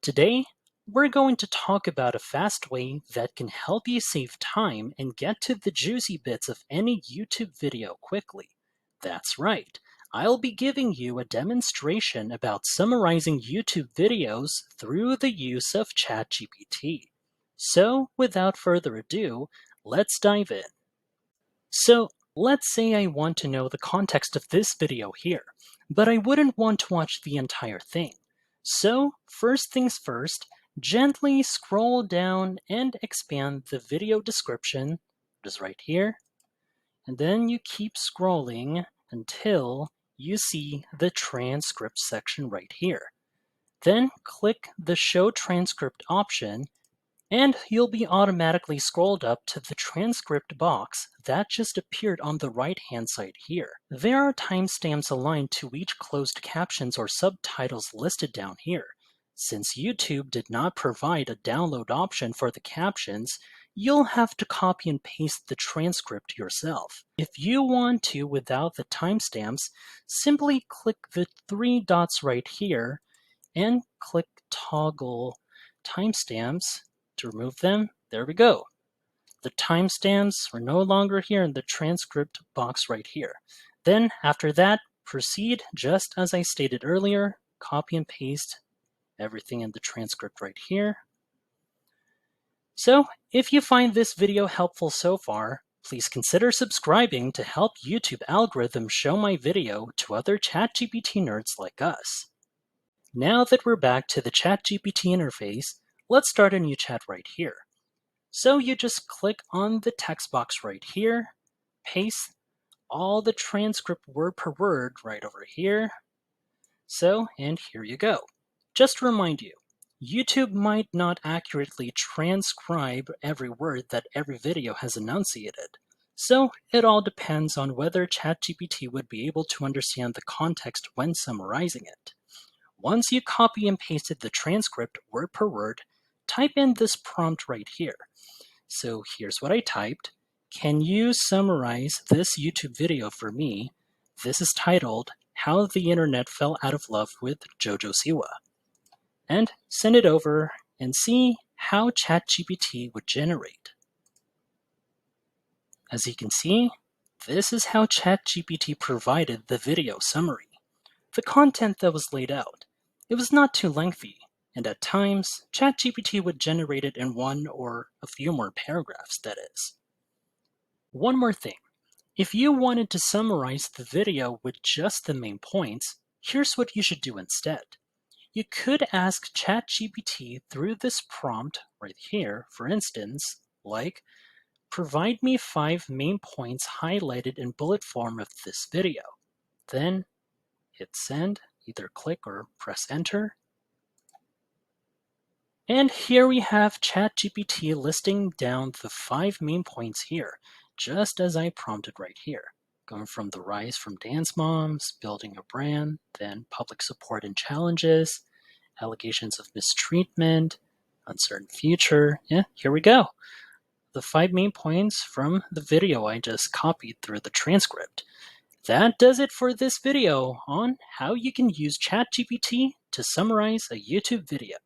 Today, we're going to talk about a fast way that can help you save time and get to the juicy bits of any YouTube video quickly. That's right, I'll be giving you a demonstration about summarizing YouTube videos through the use of ChatGPT. So, without further ado, let's dive in. So, let's say I want to know the context of this video here, but I wouldn't want to watch the entire thing. So, first things first, gently scroll down and expand the video description, just right here, and then you keep scrolling until you see the transcript section right here. Then click the Show Transcript option and you'll be automatically scrolled up to the transcript box that just appeared on the right-hand side here. There are timestamps aligned to each closed captions or subtitles listed down here. Since YouTube did not provide a download option for the captions, you'll have to copy and paste the transcript yourself. If you want to without the timestamps, simply click the three dots right here and click Toggle Timestamps. To remove them, there we go. The timestamps are no longer here in the transcript box right here. Then, after that, proceed just as I stated earlier, copy and paste everything in the transcript right here. So, if you find this video helpful so far, please consider subscribing to help YouTube algorithm show my video to other ChatGPT nerds like us. Now that we're back to the ChatGPT interface, let's start a new chat right here. So you just click on the text box right here, paste all the transcript word per word right over here. So, and here you go. Just to remind you, YouTube might not accurately transcribe every word that every video has enunciated. So it all depends on whether ChatGPT would be able to understand the context when summarizing it. Once you copy and pasted the transcript word per word, type in this prompt right here. So here's what I typed. Can you summarize this YouTube video for me? This is titled, How the Internet Fell Out of Love with Jojo Siwa. And send it over and see how ChatGPT would generate. As you can see, this is how ChatGPT provided the video summary. The content that was laid out. It was not too lengthy, and at times, ChatGPT would generate it in one or a few more paragraphs, that is. One more thing. If you wanted to summarize the video with just the main points, here's what you should do instead. You could ask ChatGPT through this prompt right here, for instance, like, provide me 5 main points highlighted in bullet form of this video. Then hit send, either click or press enter. And here we have ChatGPT listing down the 5 main points here, just as I prompted right here. Going from the rise from dance moms, building a brand, then public support and challenges, allegations of mistreatment, uncertain future. Yeah, here we go. The 5 main points from the video I just copied through the transcript. That does it for this video on how you can use ChatGPT to summarize a YouTube video.